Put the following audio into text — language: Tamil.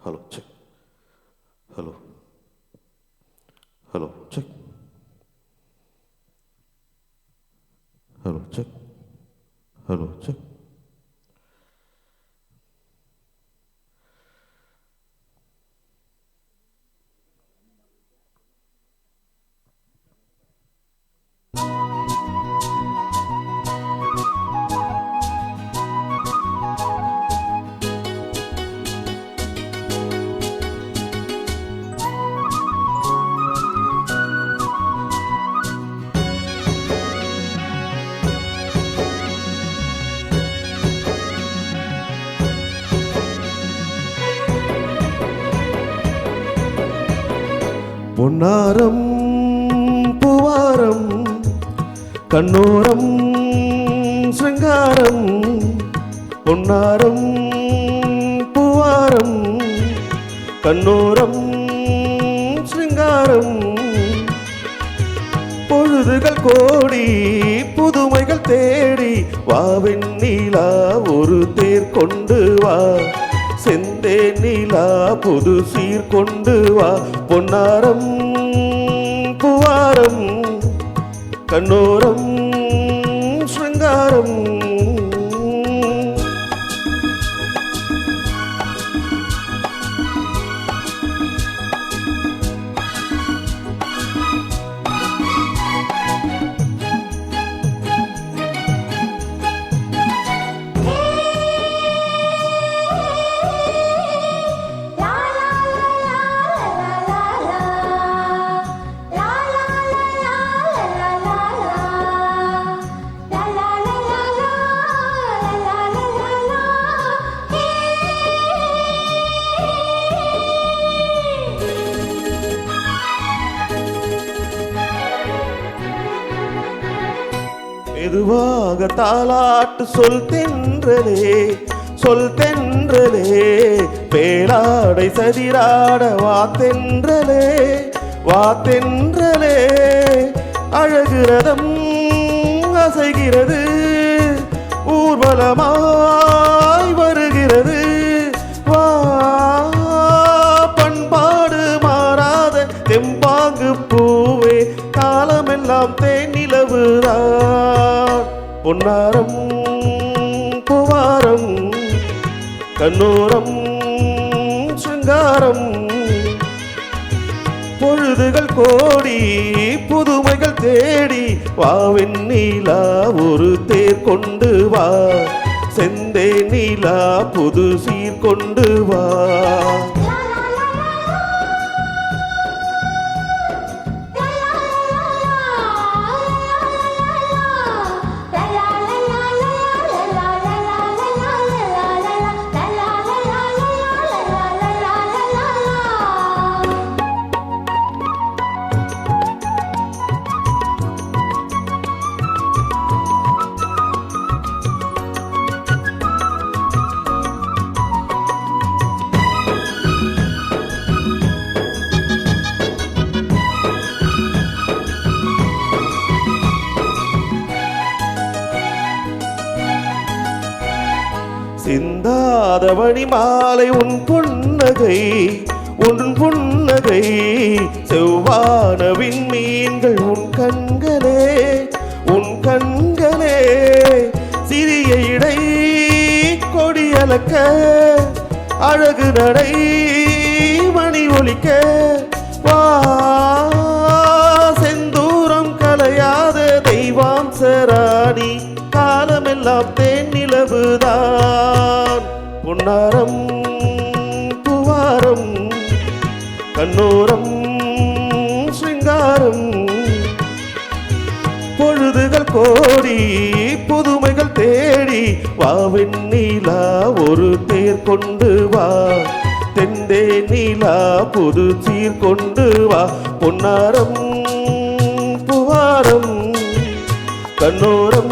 Hello, check. Hello. Hello, check. Hello, check. Hello, check. பொன்னாரம் பூவாரம் கண்ணோரம் சிங்காரம் பொன்னாரம் பூவாரம் கண்ணோரம் சிங்காரம் பொழுதுகள் கோடி புதுமைகள் தேடி வாவின் நீலா ஒரு தேர் கொண்டு வா செந்தே நீலா புது சீர் கொண்டு வா பொன்னாரம் பூவாரம் கண்ணோரம் சிங்காரம் மெதுவாக தாலாட்டு சொல் தென்றலே பேலாடை சதிராட வா தென்றலே அழகு ரதம் அசைகிறது ஊர்வலமாய் வருகிறது வா பண்பாடு மாறாத தெம்பாங்கு பூவே காலமெல்லாம் தேனிலவுதான் பொன்னாரம் பூவாரம் கண்ணோரம் சிங்காரம் பொழுதுகள் கோடி புதுமைகள் தேடி வாவின் நீலா ஒரு தேர் கொண்டு வா செந்தே நீலா புது சீர் கொண்டு வா சிந்தாதவணி மாலை உன் புன்னகை செவ்வான விண்மீன்கள் உன் கண்களே சிறிய இடை கொடியலக்க அழகு நடை மணி ஒலிக்க வா செந்தூரம் கலையாத தெய்வாம்சராணி காலமெல்லாம் தேன் நிலவுதான் பொன்னாரம் பூவாரம் கண்ணோரம் சிங்காரம் பொழுதுகள் கோடி புதுமைகள் தேடி வாவின் நீலா ஒரு தேர் கொண்டு வா தெந்தே நீலா புது சீர் கொண்டு வா பொன்னாரம் பூவாரம் கண்ணோரம்